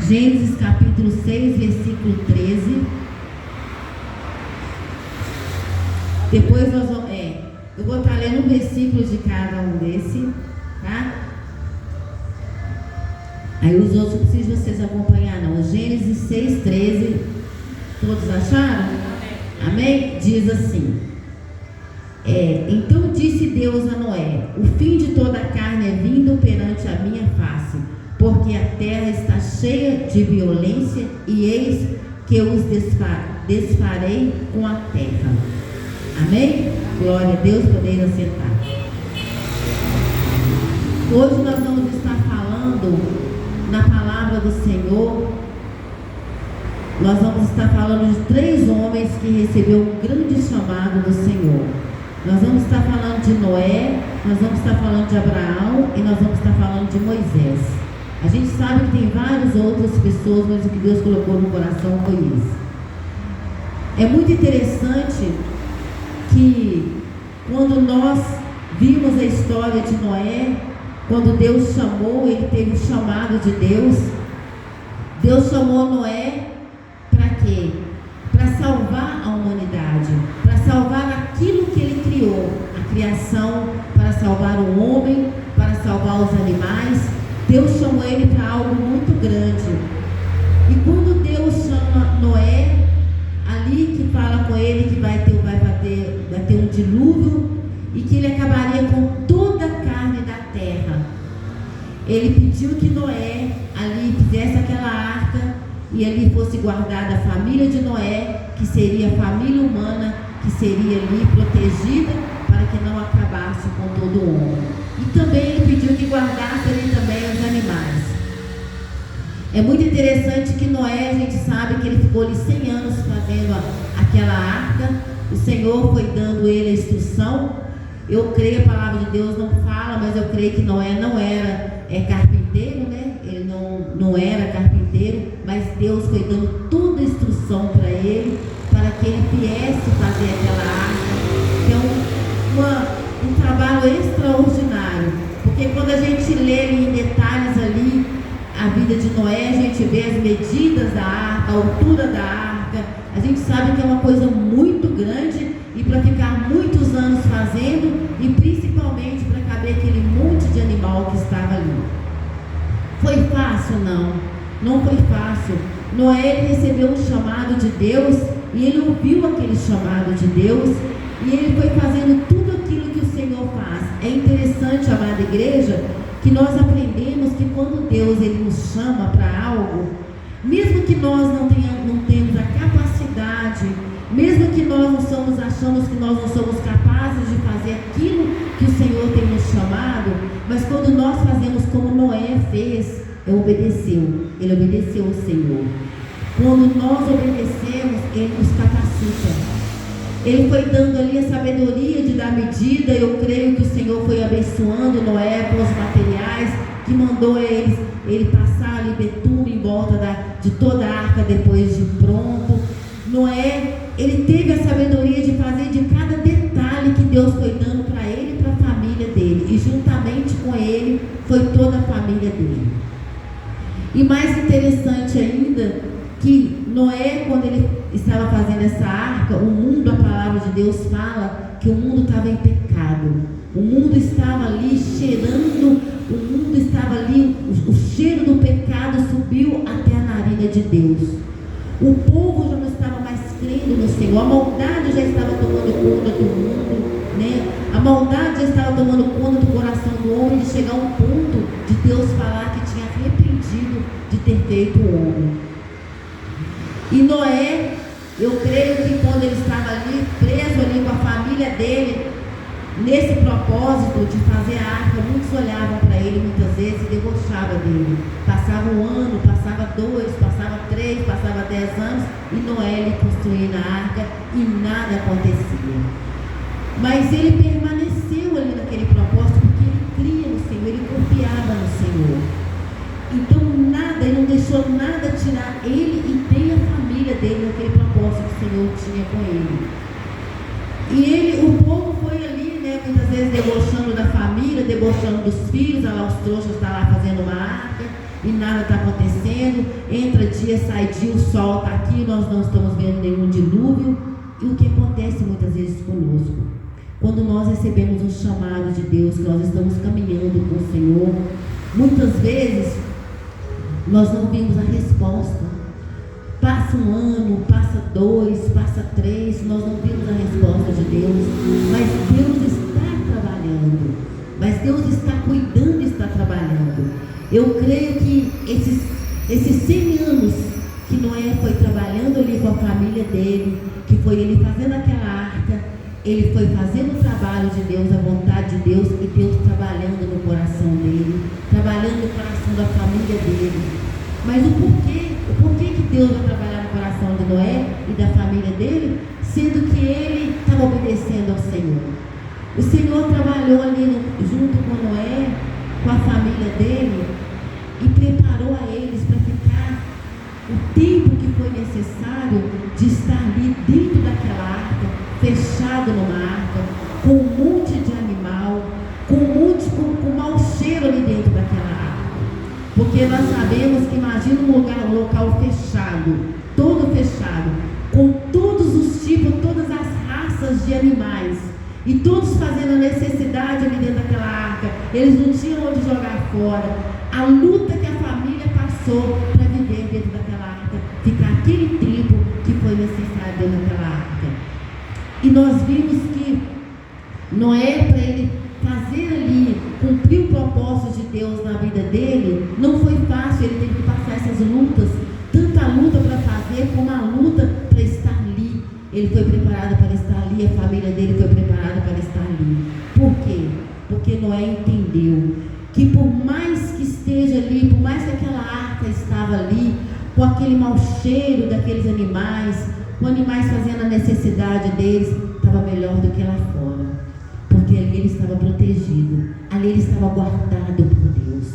Gênesis capítulo 6, versículo 13. Depois nós vamos, eu vou estar lendo um versículo de cada um desse, tá? Aí os outros não precisam vocês acompanhar não. Gênesis 6, 13. Todos acharam? Amém? Diz assim: então disse Deus a Noé: o fim de toda a carne é vindo perante a minha face, porque a terra está cheia de violência, e eis que eu os desfarei com a terra. Amém? Glória a Deus, poder assentar. Hoje nós vamos estar falando na palavra do Senhor. Nós vamos estar falando de 3 homens que receberam um grande chamado do Senhor. Nós vamos estar falando de Noé, nós vamos estar falando de Abraão e nós vamos estar falando de Moisés. A gente sabe que tem várias outras pessoas, mas o que Deus colocou no coração foi isso. É muito interessante que quando nós vimos a história de Noé, quando Deus chamou, ele teve o chamado de Deus. Deus chamou Noé para quê? Para salvar a humanidade, para salvar aquilo que ele criou, a criação, para salvar o homem, para salvar os animais. Deus chamou ele para algo muito grande. E quando Deus chama Noé, ali que fala com ele que vai ter um dilúvio e que ele acabaria com toda a carne da terra. Ele pediu que Noé ali fizesse aquela arca e ali fosse guardada a família de Noé, que seria a família humana, que seria ali protegida para que não acabasse com todo o homem. E também ele pediu que guardasse ali também os animais. É muito interessante que Noé, a gente sabe que ele ficou ali 100 anos fazendo aquela arca. O Senhor foi dando ele a instrução. Eu creio, a palavra de Deus não fala, mas eu creio que Noé não era carpinteiro, né? Ele não era carpinteiro, mas Deus foi dando toda a instrução para ele, para que ele viesse fazer aquela arca. Que é um trabalho extraordinário, porque quando a gente lê em detalhes ali a vida de Noé, a gente vê as medidas da arca, a altura da arca, a gente sabe que é uma coisa muito grande, e para ficar muitos anos fazendo, e principalmente para caber aquele monte de animal que estava ali. Foi fácil? Não foi fácil. Noé, ele recebeu um chamado de Deus, e ele ouviu aquele chamado de Deus, e ele foi fazendo tudo aquilo que o Senhor faz. É interessante, amada igreja, que nós aprendemos que quando Deus ele nos chama para algo, mesmo que nós não temos a capacidade, mesmo que nós achamos que nós não somos capazes de fazer aquilo que o Senhor tem nos chamado, mas quando nós fazemos como Noé fez, ele obedeceu ao Senhor. Quando nós obedecemos, ele nos capacita. Ele foi dando ali a sabedoria de dar medida. Eu creio que o Senhor foi abençoando Noé com os materiais, que mandou ele passar ali betume em volta de toda a arca depois de pronto. Noé, ele teve a sabedoria de fazer de cada detalhe que Deus foi dando para ele e para a família dele. E juntamente com ele foi toda a família dele. E mais interessante ainda, que Noé, quando ele estava fazendo essa arca, o mundo, a palavra de Deus fala que o mundo estava em pecado. O mundo estava ali cheirando, o mundo estava ali, o cheiro do pecado subiu até a narina de Deus. O povo já não estava mais crendo no Senhor, a maldade já estava tomando conta do mundo, né? A maldade já estava tomando conta do coração do homem, de chegar a um ponto de Deus falar que tinha arrependido de ter feito o homem. E Noé, eu creio que quando ele estava ali, preso ali com a família dele, nesse propósito de fazer a arca, muitos olhavam para ele muitas vezes e debochavam dele. Passava um ano, passava 2, passava 3, passava 10 anos, e Noé ele construindo a arca e nada acontecia. Mas ele permaneceu ali naquele propósito porque ele cria no Senhor, ele confiava no Senhor. Então ele não deixou nada tirar ele e nem a família dele naquele propósito que o Senhor tinha com ele. E o povo foi ali, né, muitas vezes debochando da família, debochando dos filhos, olha lá os trouxas estão lá fazendo uma arca, e nada está acontecendo, entra dia, sai dia, o sol está aqui, nós não estamos vendo nenhum dilúvio. E o que acontece muitas vezes conosco? Quando nós recebemos um chamado de Deus, que nós estamos caminhando com o Senhor, muitas vezes nós não vimos a resposta. Passa um ano, passa 2, passa 3, nós não vimos a resposta de Deus, mas Deus está trabalhando, mas Deus está cuidando e está trabalhando. Eu creio que esses 100 anos que Noé foi trabalhando ali com a família dele, que foi ele fazendo aquela arca, ele foi fazendo o trabalho de Deus, a vontade de Deus, e Deus trabalhando no coração dele, trabalhando no coração da família dele. Mas o porquê que Deus vai trabalhar no coração de Noé e da família dele, sendo que ele estava obedecendo ao Senhor? O Senhor trabalhou ali junto com Noé, com a família dele, e preparou a eles para ficar o tempo que foi necessário de estar ali dentro daquela arca, fechado numa arca, com um monte de animal, com mau cheiro ali dentro daquela arca. Porque nós sabemos que, imagina um local fechado, todo fechado, com todos os tipos, todas as raças de animais, e todos fazendo a necessidade ali dentro daquela arca. Eles não tinham onde jogar fora. A luta que a família passou para viver dentro daquela arca, ficar aquele tempo que foi necessário dentro daquela arca. E nós vimos que Noé, para ele fazer ali, cumprir o propósito de Deus na vida dele, não foi fácil. Ele teve que passar essas lutas, tanto a luta para fazer como a luta para estar ali. Ele foi preparado para estar ali, a família dele foi preparada para estar ali. Por quê? Porque Noé entendeu que por mais que esteja ali, por mais que aquela arca estava ali, com aquele mau cheiro daqueles animais, com animais fazendo a necessidade deles, estava melhor do que lá fora. Porque ali ele estava protegido, ali ele estava guardado por Deus.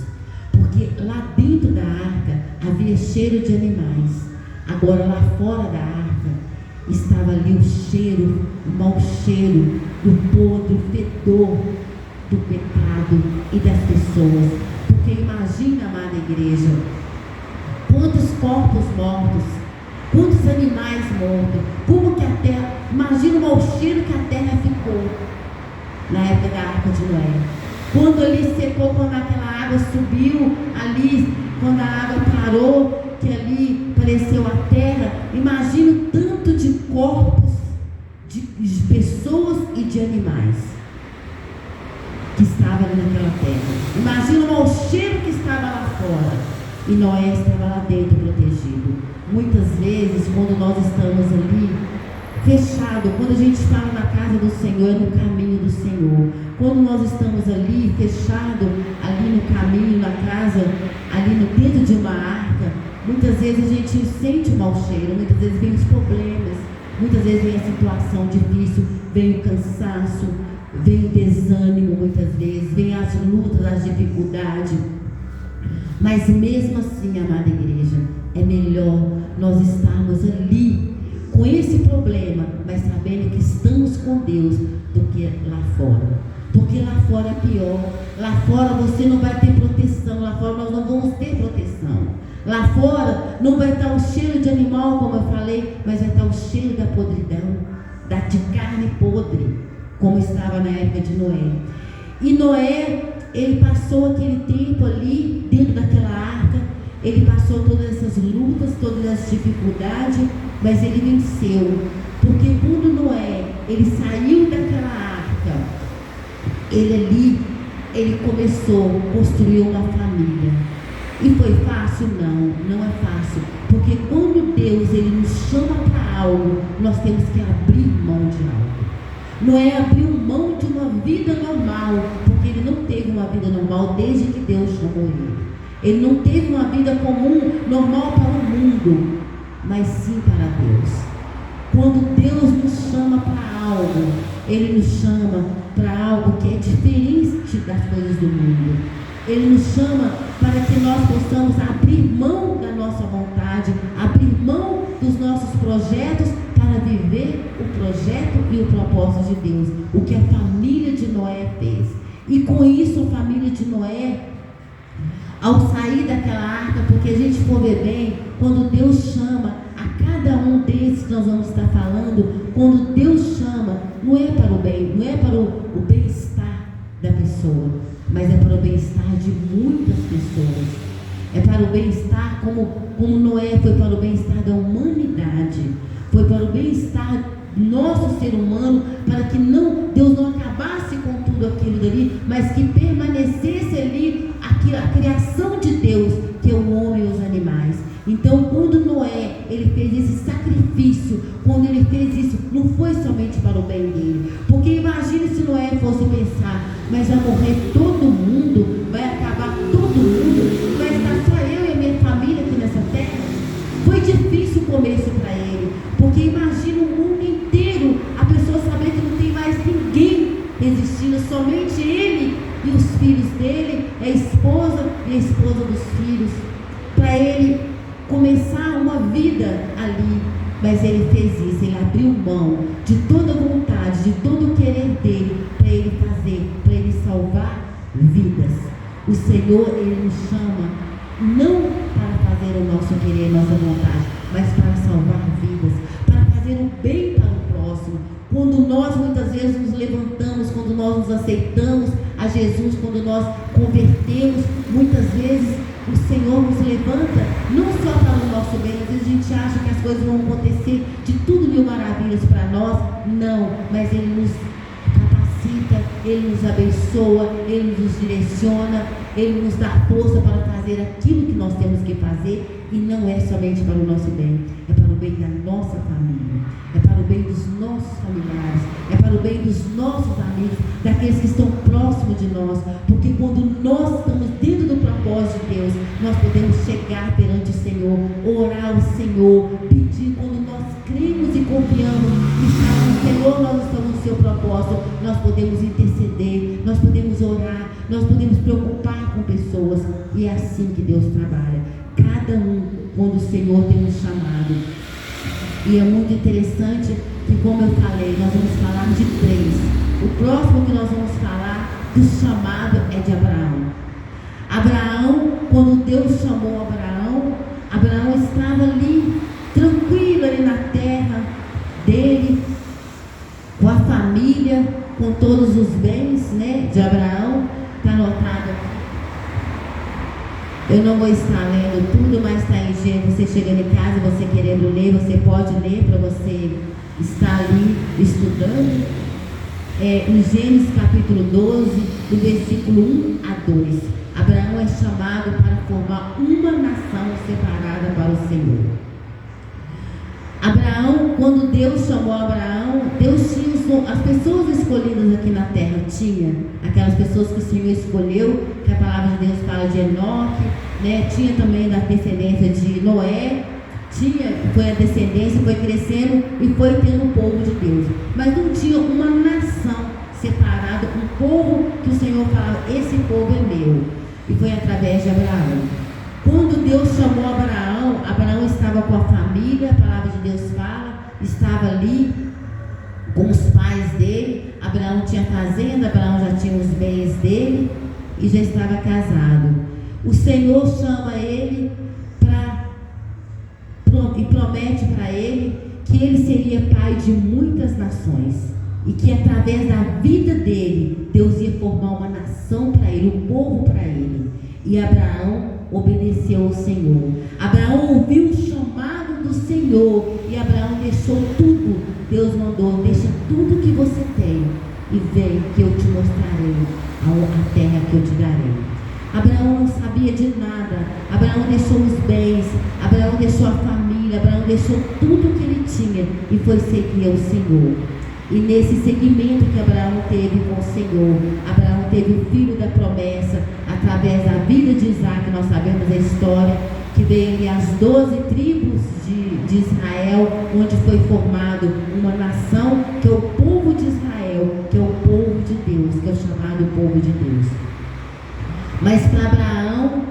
Porque lá dentro da arca havia cheiro de animais. Agora lá fora da arca estava ali o cheiro, o mau cheiro do podre, o fedor do pecado e das pessoas. Porque imagina, amada igreja, quantos corpos mortos, quantos animais mortos, como que a terra, imagina o mau cheiro que a terra ficou na época da arca de Noé. Quando ali secou, quando aquela água subiu ali, quando a água parou, que ali apareceu a terra, imagina o tanto de corpos de pessoas e de animais que estava ali naquela terra. Imagina o mau cheiro que estava lá fora, e Noé estava lá dentro protegido. Muitas vezes, quando nós estamos ali fechado, quando a gente está na casa do Senhor, no caminho do Senhor, quando nós estamos ali fechado, ali no caminho, na casa, ali no dentro de uma arca, muitas vezes a gente sente o mau cheiro, muitas vezes vem os problemas, muitas vezes vem a situação difícil, vem o cansaço, vem o desânimo, muitas vezes, vem as lutas, as dificuldades. Mas mesmo assim, amada igreja, é melhor nós estarmos ali com esse problema, mas sabendo que estamos com Deus, do que lá fora. Porque lá fora é pior. Lá fora você não vai ter proteção. Lá fora nós não vamos ter proteção. Lá fora não vai estar o cheiro de animal, como eu falei, mas vai estar o cheiro da podridão, de carne podre, como estava na época de Noé. E Noé, ele passou aquele tempo ali dentro daquela arca. Ele passou todas essas lutas, todas as dificuldades, mas ele venceu. Porque quando Noé, ele saiu daquela arca, ele começou a construir uma família. E foi fácil? Não, não é fácil. Porque quando Deus, ele nos chama para algo, nós temos que abrir mão de algo. Noé abriu mão de uma vida normal, porque ele não teve uma vida normal desde que Deus chamou ele. Ele não teve uma vida comum, normal para o mundo, mas sim para Deus. Quando Deus nos chama para algo, Ele nos chama para algo que é diferente das coisas do mundo. Ele nos chama para que nós possamos abrir mão da nossa vontade, abrir mão dos nossos projetos para viver o projeto e o propósito de Deus, o que a família de Noé fez. E com isso a família de Noé ao sair daquela arca, porque a gente for ver bem, quando Deus chama a cada um desses que nós vamos estar falando, quando Deus chama, não é para o bem, não é para o bem-estar da pessoa, mas é para o bem-estar de muitas pessoas. É para o bem-estar, como Noé foi para o bem-estar da humanidade, foi para o bem-estar do nosso ser humano, para que Deus não acabasse com tudo aquilo dali, mas que permanecesse ali a criação de Deus, que é o homem e os animais. Então, quando Noé, ele fez esse sacrifício, quando ele fez isso, não foi somente para o bem dele, porque imagine se Noé fosse pensar, mas vai morrer todo mundo, vai acabar todo mundo, vai estar só eu e a minha família aqui nessa terra. Foi difícil o começo para ele, porque imagina o mundo inteiro, a pessoa saber que não tem mais ninguém existindo, somente ele e os filhos dele, a esposa e a esposa dos filhos, para ele começar uma vida ali. Mas ele fez isso, ele abriu mão de toda a vontade, de todo o querer dele, para ele fazer, para ele salvar vidas. O Senhor, ele nos chama não para fazer o nosso querer, a nossa vontade, mas para salvar vidas, para fazer o bem para o próximo. Quando nós muitas vezes nos levantamos, quando nós nos aceitamos a Jesus, quando nós convertemos, muitas vezes o Senhor nos levanta não só para o nosso bem. Às vezes a gente acha que as coisas vão acontecer de tudo mil maravilhas para nós. Não, mas Ele nos capacita, Ele nos abençoa, Ele nos direciona, Ele nos dá força para fazer aquilo que nós temos que fazer. E não é somente para o nosso bem, é para o bem da nossa família, é para o bem dos nossos familiares, é para o bem dos nossos amigos, daqueles que estão próximos de nós. Porque quando nós estamos dentro do propósito de Deus, nós podemos chegar perante o Senhor, orar ao Senhor, pedir. Quando nós cremos e confiamos e sabemos, Senhor, nós estamos no seu propósito, nós podemos interceder, nós podemos orar, nós podemos preocupar com pessoas. E é assim que Deus trabalha. Cada um, quando o Senhor tem um chamado. E é muito interessante que, como eu falei, nós vamos falar de 3. O próximo que nós vamos falar do chamado é de Abraão. Abraão, quando Deus chamou Abraão, Abraão estava ali, tranquilo ali na terra dele, com a família, com todos os bens, né, de Abraão. Está anotado aqui. Eu não vou estar lendo tudo, mas está em Gênesis. Você chegando em casa, você querendo ler, você pode ler para você estar ali estudando. Em Gênesis capítulo 12, do versículo 1 a 2. Abraão é chamado para formar uma nação separada para o Senhor. Abraão, quando Deus chamou Abraão, Deus tinha as pessoas escolhidas aqui na terra, tinha aquelas pessoas que o Senhor escolheu, que a palavra de Deus fala de Enoque, né? Tinha também da descendência de Noé, foi a descendência, foi crescendo e foi tendo o povo de Deus, mas não tinha uma nação separada, um povo que o Senhor falava, esse povo é meu, e foi através de Abraão. Quando Deus chamou Abraão, Abraão estava com a família, a palavra de Deus fala, estava ali com os pais dele. Abraão tinha fazenda, Abraão já tinha os bens dele e já estava casado. O Senhor chama ele e promete para ele que ele seria pai de muitas nações e que através da vida dele, Deus ia formar uma nação para ele, um povo para ele. E Abraão obedeceu ao Senhor. Abraão ouviu o chamado do Senhor e Abraão deixou tudo. Deus mandou, deixa tudo que você tem e vem que eu te mostrarei a terra que eu te darei. Abraão não sabia de nada. Abraão deixou os bens, Abraão deixou a família, Abraão deixou tudo que ele tinha e foi seguir ao Senhor. E nesse seguimento que Abraão teve com o Senhor, Abraão teve o filho da promessa, através da vida de Isaac. Nós sabemos a história, que veio ali as 12 tribos de Israel, onde foi formado uma nação, que é o povo de Israel, que é o povo de Deus, que é o chamado povo de Deus. Mas para Abraão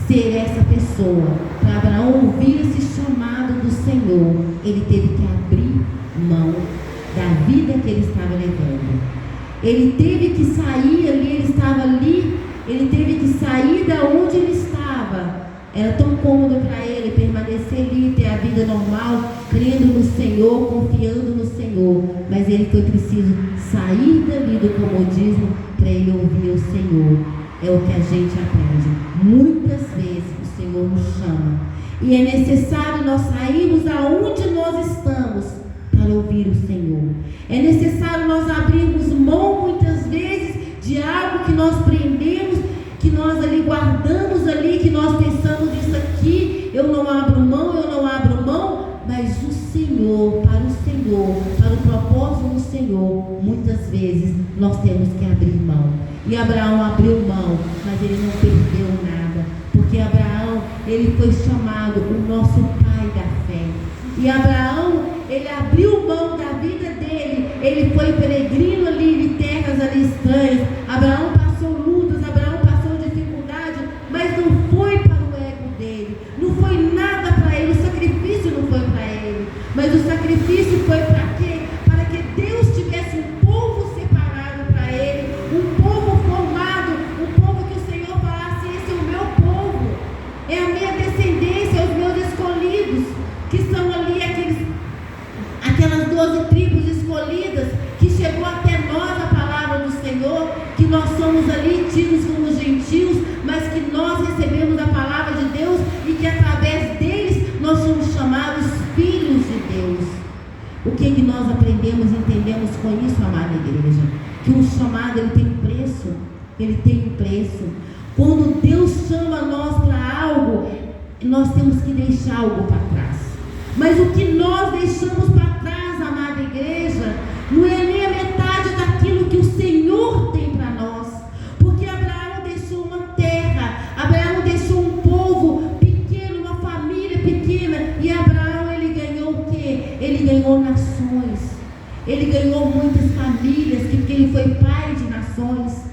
ser essa pessoa, para Abraão ouvir esse chamado do Senhor, ele teve que abrir mão da vida que ele estava levando. Ele teve que sair ali, ele estava ali, ele teve que sair da onde ele estava Era tão cômodo para ele permanecer ali, ter a vida normal, crendo no Senhor, confiando no Senhor. Mas ele foi preciso sair dali do comodismo para ele ouvir o Senhor. É o que a gente aprende. Muitas vezes o Senhor nos chama. E é necessário nós sairmos aonde nós estamos para ouvir o Senhor. É necessário nós abrirmos mão muitas vezes de algo que nós prendemos, que nós ali guardamos ali, que nós pensamos isso aqui, eu não abro mão, mas o Senhor, para o propósito do Senhor, muitas vezes nós temos que abrir mão. E Abraão abriu mão, mas ele não perdeu nada, porque Abraão, ele foi chamado o nosso pai da fé. E Abraão, ele abriu mão da vida dele, ele foi peregrino ali de terras ali estranhas. Abraão passou lutas, Abraão passou dificuldade, mas não foi para o ego dele, não foi nada para ele, o sacrifício não foi para ele, mas o sacrifício foi para quê? Para que Deus tivesse um povo separado para ele, um povo formado, um povo que o Senhor falasse: esse é o meu povo, é a minha descendência, os meus escolhidos, que são ali aquelas 12 tribos escolhidas, que chegou até nós a palavra do Senhor, que nós somos ali tidos como gentios, mas que nós recebemos a palavra de Deus e que através deles nós somos chamados filhos de Deus. O que nós aprendemos e entendemos com isso, amada igreja? Que o chamado, ele tem um preço. Quando Deus chama nós para algo, nós temos que deixar algo para trás. Mas o que nós deixamos para trás, amada igreja, não é nem a metade daquilo que o Senhor tem para nós. Porque Abraão deixou uma terra, Abraão deixou um povo pequeno, uma família pequena. E Abraão, ele ganhou o quê? Ele ganhou nações. Ele ganhou muitas famílias, porque ele foi pai de nações.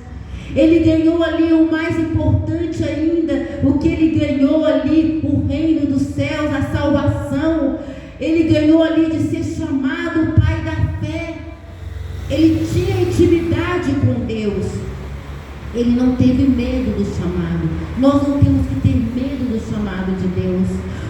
Ele ganhou ali o mais importante ainda, o que ele ganhou ali, o reino dos céus, a salvação. Ele ganhou ali de ser chamado o pai da fé. Ele tinha intimidade com Deus. Ele não teve medo do chamado. Nós não temos que ter medo do chamado de Deus,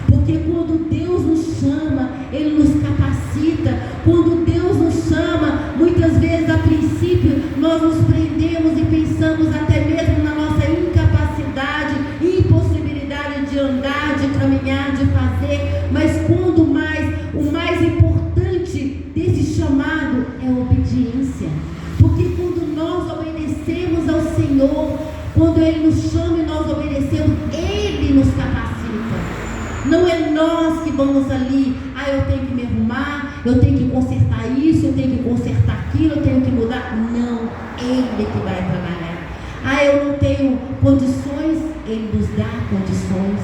porque quando Deus nos chama, Ele nos capacita. Quando Deus nos chama, muitas vezes a princípio nós nos prendemos e pensamos até mesmo na nossa incapacidade, impossibilidade de andar, de caminhar, de fazer. Mas quando o mais importante desse chamado é a obediência. Porque quando nós obedecemos ao Senhor, quando Ele nos chama e nós obedecemos, Ele nos capacita. Não é nós que vamos ali: eu tenho que me arrumar, eu tenho que consertar isso, eu tenho que consertar aquilo, eu tenho que mudar. Não, Ele que vai trabalhar. Eu não tenho condições, Ele nos dá condições.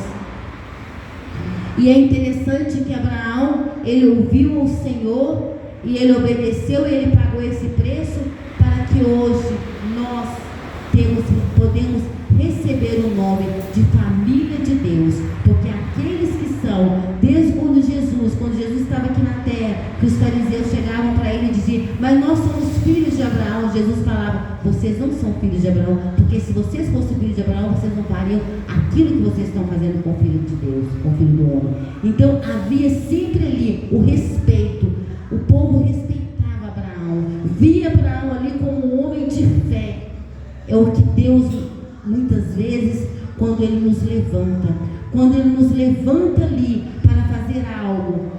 E é interessante que Abraão, ele ouviu o Senhor e ele obedeceu, e ele pagou esse preço para que hoje nós podemos receber o nome de família de Deus. Porque aqueles que são, desde quando Jesus estava aqui na terra, que os fariseus chegavam para ele e diziam: mas nós somos filhos de Abraão. Jesus falava: vocês não são filhos de Abraão, porque se vocês fossem filhos de Abraão, vocês não fariam aquilo que vocês estão fazendo com o Filho de Deus, com o Filho do Homem. Então havia sempre ali o respeito. O povo respeitava Abraão, via Abraão ali como um homem de fé. É o que Deus, muitas vezes, quando Ele nos levanta ali para fazer algo,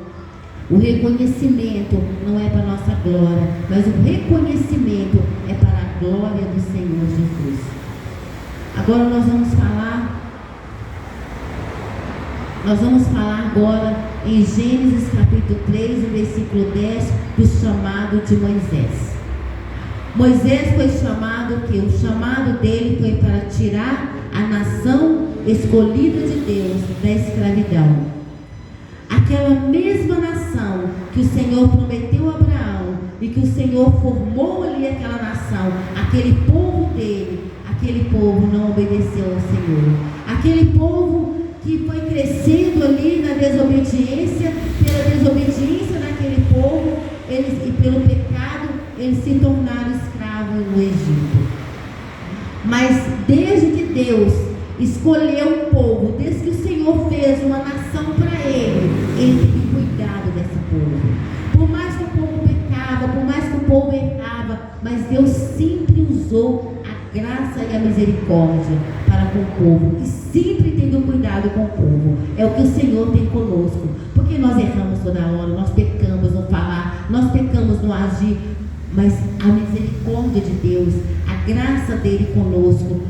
o reconhecimento não é para a nossa glória, mas o reconhecimento é para a glória do Senhor Jesus. Agora nós vamos falar agora em Gênesis capítulo 3, versículo 10, do chamado de Moisés. Moisés foi chamado, o chamado dele foi para tirar a nação escolhida de Deus da escravidão. Aquela mesma nação que o Senhor prometeu a Abraão e que o Senhor formou ali aquela nação, aquele povo dele, aquele povo não obedeceu ao Senhor. Aquele povo que foi crescendo ali na desobediência, pela desobediência daquele povo, e pelo pecado, eles se tornaram escravos no Egito. Mas desde que Deus escolheu um povo, desde que o Senhor fez uma nação para ele teve cuidado desse povo. Por mais que o povo pecava, por mais que o povo errava, mas Deus sempre usou a graça e a misericórdia para com o povo, e sempre teve um cuidado com o povo. É o que o Senhor tem conosco, porque nós erramos toda hora, nós pecamos no falar, nós pecamos no agir, mas a misericórdia de Deus, a graça dele conosco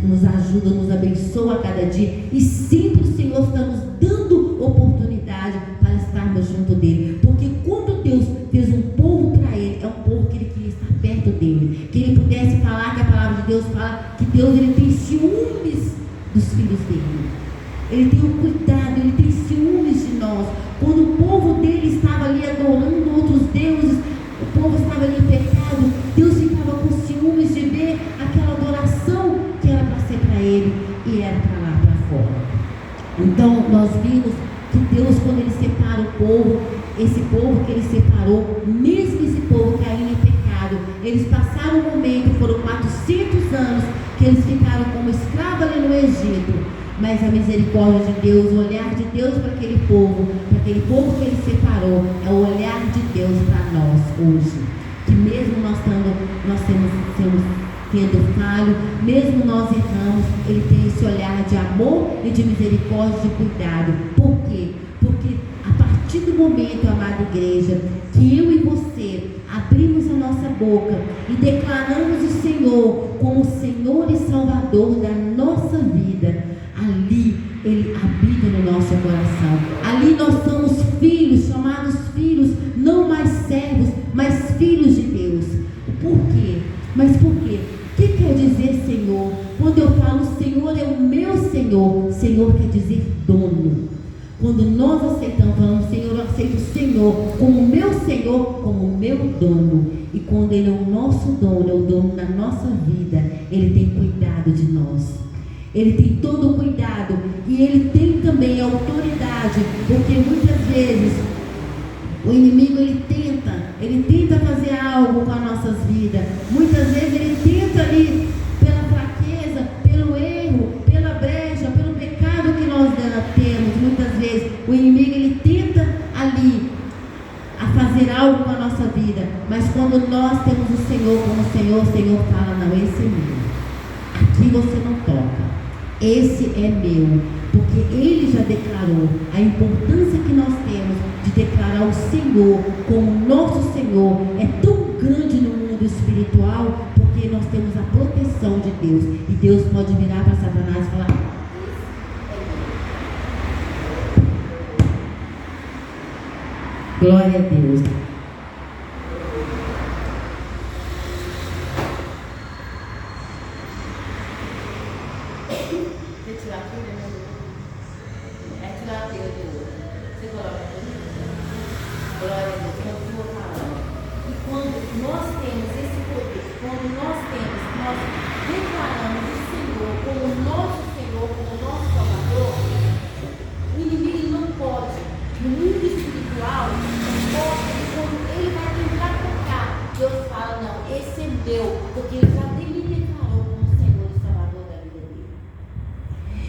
nos ajuda, nos abençoa a cada dia, e sempre o Senhor está nos dando oportunidade para estarmos junto dele, porque quando Deus fez um povo para ele, é um povo que ele queria estar perto dele, que ele pudesse falar, que a palavra de Deus fala que Deus ele tem ciúmes dos filhos dele, ele tem um cuidado, ele tem ciúmes de nós. Quando o povo dele estava ali adorando outros deuses, o povo estava ali em pecado, Deus ficava com ciúmes de ver aquela adoração que era para ser para ele e era para lá, para fora. Então nós vimos que Deus, quando ele separa o povo, esse povo que ele separou, mesmo esse povo caindo em pecado, eles passaram um momento, foram 400 anos que eles ficaram como escravos ali no Egito, mas a misericórdia de Deus, o olhar de Deus para aquele povo que ele separou, é o olhar de Deus para nós hoje, que mesmo nós tendo falho, mesmo nós erramos, ele tem esse olhar de amor e de misericórdia, de cuidado. Por quê? Porque a partir do momento, amada igreja, que eu e você abrimos a nossa boca e declaramos o Senhor como Senhor e Salvador da nossa vida, ali ele habita no nosso coração. Ali nós somos filhos, chamados filhos, não mais servos, mas filhos de Deus. Por quê? Mas por quê? O que quer dizer Senhor? Quando eu falo Senhor é o meu Senhor, Senhor quer dizer dono. Quando nós aceitamos, falamos Senhor, eu aceito o Senhor como meu Senhor, como meu dono. E quando ele é o nosso dono, é o dono da nossa vida, ele tem cuidado de nós. Ele tem todo o cuidado e ele tem também a autoridade, porque muitas vezes o inimigo ele tenta fazer algo com as nossas vidas. Muitas vezes ele tenta ali pela fraqueza, pelo erro, pela brecha, pelo pecado que nós temos. Muitas vezes o inimigo ele tenta ali a fazer algo com a nossa vida, mas quando nós temos o Senhor como Senhor, o Senhor fala, não, esse é meu, aqui você não toca. Esse é meu, porque ele já declarou a importância que nós temos de declarar o Senhor como nosso Senhor. É tão grande no mundo espiritual, porque nós temos a proteção de Deus, e Deus pode virar para Satanás e falar, glória a Deus.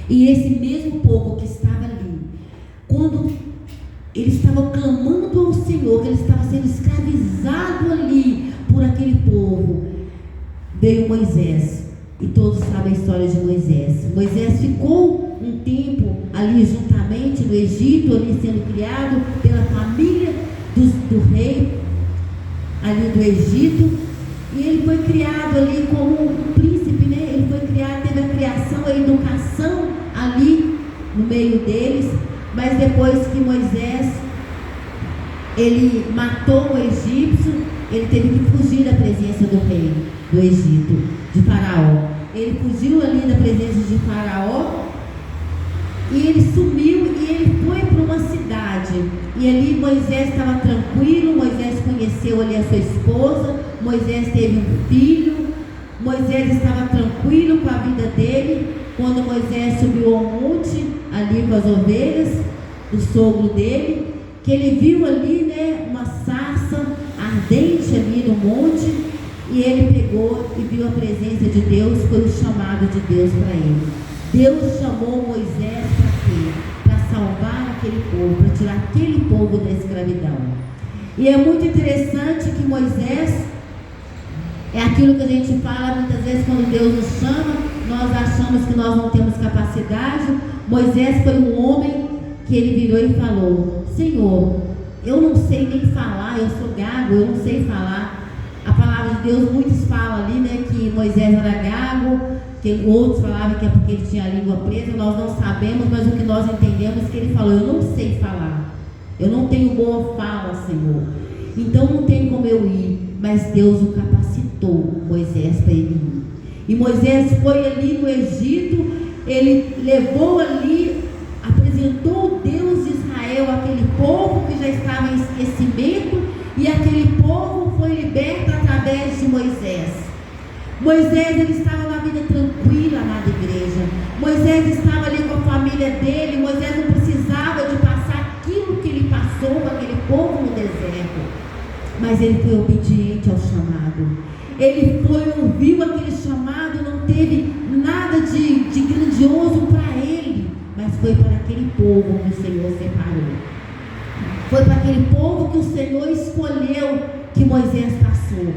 E esse mesmo povo que estava ali, quando eles estavam clamando ao Senhor, que eles estavam sendo escravizados ali por aquele povo, veio Moisés, e todos sabem a história de Moisés. Moisés ficou um tempo ali juntamente no Egito, ali sendo criado pela família do rei ali do Egito, e ele foi criado ali como um príncipe, né? Ele foi criado, teve a criação, a educação ali no meio deles, mas depois que Moisés ele matou o egípcio, ele teve que fugir da presença do rei do Egito, de Faraó. Ele fugiu ali da presença de Faraó e ele sumiu e ele foi para uma cidade. E ali Moisés estava tranquilo, Moisés conheceu ali a sua esposa, Moisés teve um filho, Moisés estava tranquilo com a vida dele. Quando Moisés subiu ao monte, ali com as ovelhas do sogro dele, que ele viu ali, né, uma sarça ardente ali no monte, e ele pegou e viu a presença de Deus, foi o chamado de Deus para ele. Deus chamou Moisés para quê? Para salvar aquele povo, para tirar aquele povo da escravidão. E é muito interessante que Moisés é aquilo que a gente fala muitas vezes quando Deus nos chama, nós achamos que nós não temos capacidade. Moisés foi um homem que ele virou e falou: Senhor, eu não sei nem falar, eu sou gago, eu não sei falar. A palavra de Deus, muitos falam ali, né, que Moisés era gago, que outros falavam que é porque ele tinha a língua presa. Nós não sabemos, mas o que nós entendemos é que ele falou: eu não sei falar, eu não tenho boa fala, Senhor, então não tem como eu ir. Mas Deus o capacitou, Moisés, para ele ir. E Moisés foi ali no Egito, ele levou ali, apresentou o Deus de Israel, aquele povo que já estava em esquecimento, e aquele povo foi liberto através de Moisés. Moisés, ele estava na vida tranquila, amada igreja. Moisés estava ali com a família dele. Moisés não precisava de passar aquilo que ele passou com aquele povo no deserto. Mas ele foi obediente ao chamado. Ele foi, ouviu aquele chamado, não teve nada de grandioso para ele, mas foi para aquele povo que o Senhor separou. Foi para aquele povo que o Senhor escolheu, que Moisés passou.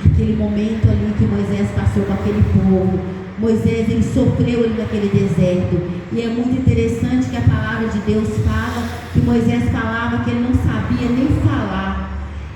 Aquele momento ali que Moisés passou com aquele povo. Moisés, ele sofreu ali naquele deserto. E é muito interessante que a palavra de Deus fala que Moisés falava que ele não sabia nem falar.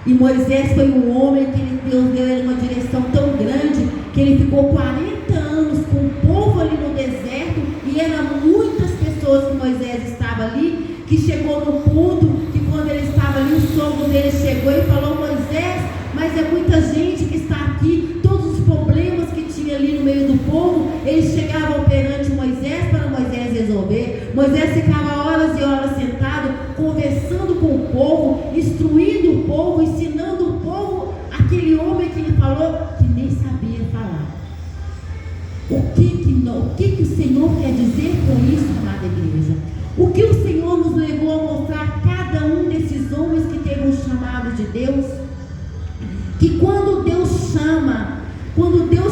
E Moisés foi um homem que Deus deu ele uma direção tão grande que ele ficou 40 anos com o povo ali no deserto, e eram muitas pessoas que Moisés estava ali, que chegou no ponto que quando ele estava ali, o sogro dele chegou e falou: Moisés, mas é muita gente que está aqui, todos os problemas que tinha ali no meio do povo, eles chegavam perante Moisés para Moisés resolver. Moisés ficava horas e horas sentado, conversando com o povo, instruindo o povo, ensinando o povo, aquele homem que ele falou que nem sabia falar. O que o Senhor quer dizer com isso, amada igreja? O que o Senhor nos levou a mostrar a cada um desses homens que teve um chamado de Deus? Que quando Deus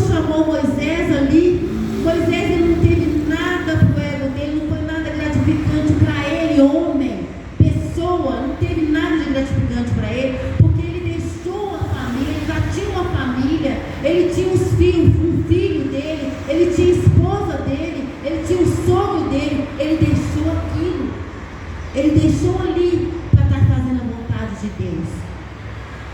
chamou Moisés ali, Moisés ele não teve nada para o ego dele, não foi nada gratificante para ele, homem, pessoa, não teve nada de gratificante para ele, porque ele deixou a família, ele já tinha uma família, ele tinha os filhos, um filho dele, ele tinha a esposa dele, ele tinha o sogro dele, ele deixou aquilo, ele deixou ali para estar fazendo a vontade de Deus.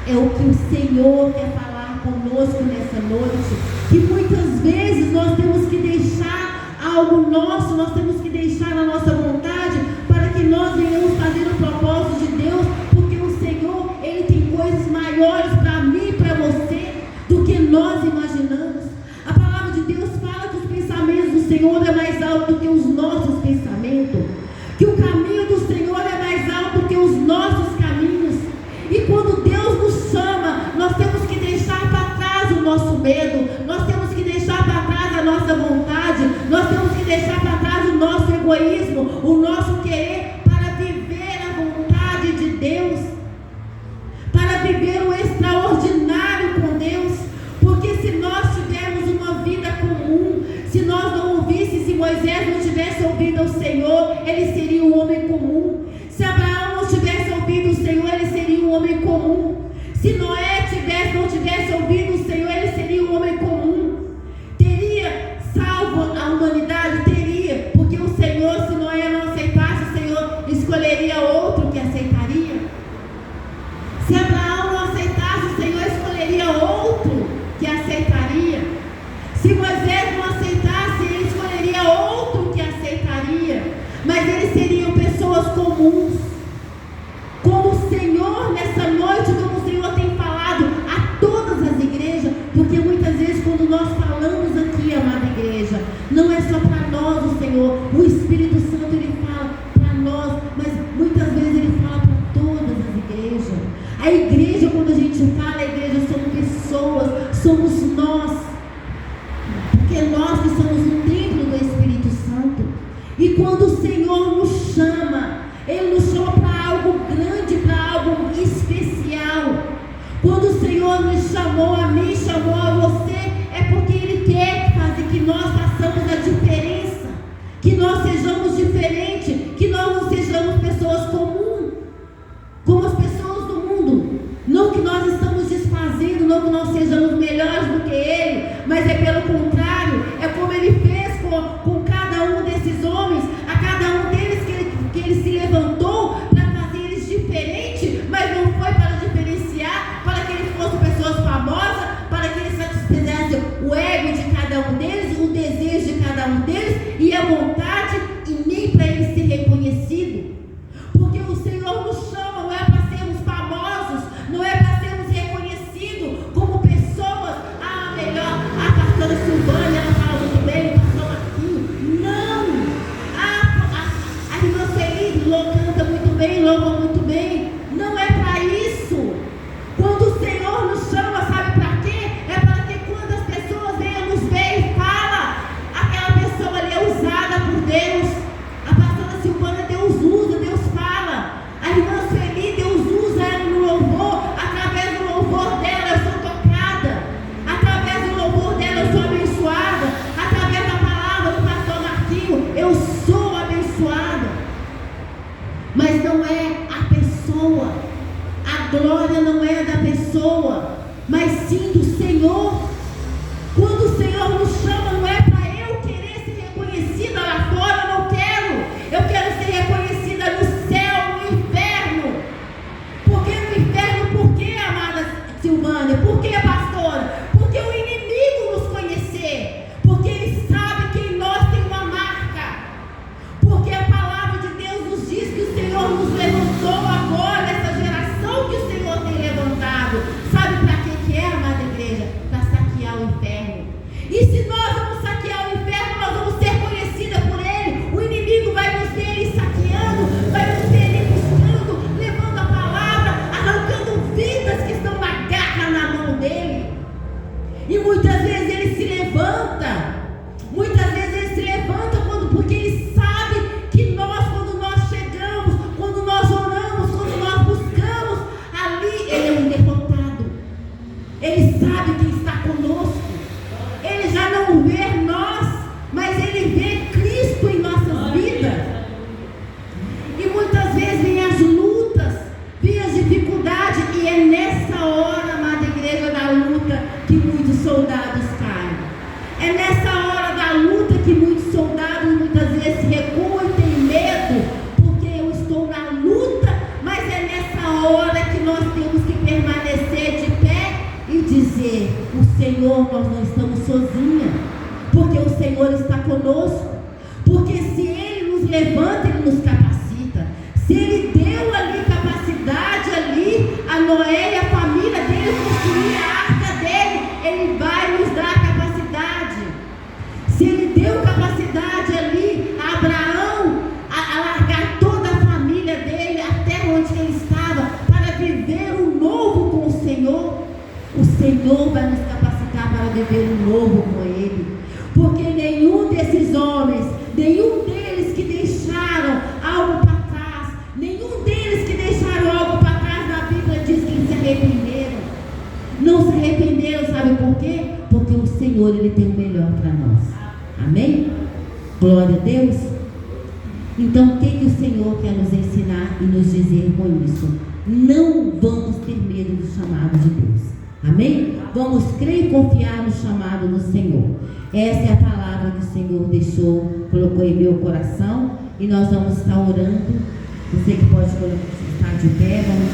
É o que o Senhor quer falar conosco nessa noite, que muitas vezes nós temos que deixar algo nosso, nós temos que deixar a nossa vontade para que nós venhamos fazer o propósito de Deus, porque o Senhor, Ele tem coisas maiores para mim e para você do que nós imaginamos. A palavra de Deus fala que os pensamentos do Senhor é mais alto do que os nossos pensamentos, que o caminho do Senhor é mais alto do que os nossos caminhos. E quando Deus nos chama, nós temos que deixar para trás o nosso medo, nós temos que deixar para trás a nossa vontade, nós temos que deixar para trás o nosso egoísmo, o nosso querer, para viver a vontade de Deus, para viver o extraordinário com Deus. Porque se nós tivermos uma vida comum, se nós não ouvíssemos, se Moisés não tivesse ouvido ao Senhor, ele seria um homem comum. Se Abraão não tivesse ouvido o Senhor, ele seria um homem comum. Se Noé não tivesse ouvido o Senhor, ele seria um homem comum. Teria salvo a humanidade? Teria, porque o Senhor, se Noé não aceitasse, o Senhor escolheria outro que aceitaria. Se Abraão não aceitasse, o Senhor escolheria outro que aceitaria. Se Moisés não aceitasse, ele escolheria outro que aceitaria. Mas eles seriam pessoas comuns. Como o Senhor, nessa noite, como o Senhor tem falado a todas as igrejas, porque muitas vezes quando nós falamos aqui, amada igreja, não é só para nós o Senhor, o Espírito Santo ele fala para nós, mas muitas vezes ele fala para todas as igrejas. A igreja, quando a gente fala, a igreja somos pessoas, somos nós, porque nós que somos o templo do Espírito Santo. E quando o Senhor nos chama, Ele nos chama para algo grande, para algo especial. Quando o Senhor nos chamou a mim, chamou a você, é porque Ele quer fazer que nós façamos a diferença. louvor muito bem, não é para isso. Quando o Senhor nos chama, sabe para quê? É para que quando as pessoas venham nos ver e falam, aquela pessoa ali é usada por Deus. A pastora Silvana, Deus usa, Deus fala. A irmã Sueli, Deus usa ela no louvor. Através do louvor dela eu sou tocada. Através do louvor dela eu sou abençoada. Através da palavra do pastor Marquinho eu sou abençoada. Mas não é a pessoa. A glória não é da pessoa, mas sim do Senhor. Quando o Senhor nos chama, não é para eu querer ser reconhecida lá fora, eu não quero. Eu quero ser reconhecida no céu, no inferno. Porque no inferno, por que, amada Silvânia? Por que, pastora? Porque o inimigo nos conhecer. Porque ele sabe que em nós tem uma marca. Porque a palavra de Deus nos diz que o Senhor nos levantou agora, essa geração que o Senhor tem levantado. Sabe para que é, amada igreja? Para saquear o inferno. E se nós vamos saquear o inferno, nós vamos ser conhecidas por ele. O inimigo vai nos ver ele saqueando, vai nos ver ele buscando, levando a palavra, arrancando vidas que estão na garra, na mão dele. E muitas vezes ele se levanta. Muitas vezes ele se levanta porque ele sabe que nós, quando nós chegamos, quando nós oramos, quando nós buscamos, ali ele é um derrotado. Ele sabe quem está conosco. Ele já não vê nós, mas ele vê Cristo em nossas vidas. E muitas vezes vem as lutas, vem as dificuldades, e é nessa hora, amada igreja, da luta que muitos soldados caem. É nessa hora da luta que muitos soldados muitas vezes se recuam e têm medo, porque eu estou na luta, mas é nessa hora que nós temos que permanecer de pé e dizer: o Senhor, nós não estamos sozinhos, porque o Senhor está conosco. Porque se Ele nos levanta, Ele nos capacita. Se Ele deu ali capacidade ali a Noé e a família dele construir a arca dele, Ele vai nos dar capacidade. Se Ele deu capacidade ali a Abraão a largar toda a família dele até onde ele estava para viver um novo com o Senhor, o Senhor vai nos capacitar para viver um novo com Ele. Porque nenhum desses homens, nenhum deles que deixaram algo para trás, nenhum deles que deixaram algo para trás, na Bíblia diz que eles se arrependeram. Não se arrependeram, sabe por quê? Porque o Senhor, Ele tem o melhor para nós. Amém? Glória a Deus. Então, o que o Senhor quer nos ensinar e nos dizer com isso? Não vamos ter medo do chamado de Deus. Amém? Vamos crer e confiar no chamado do Senhor. Essa é a palavra que o Senhor deixou, colocou em meu coração, e nós vamos estar orando. Você que pode estar de pé, vamos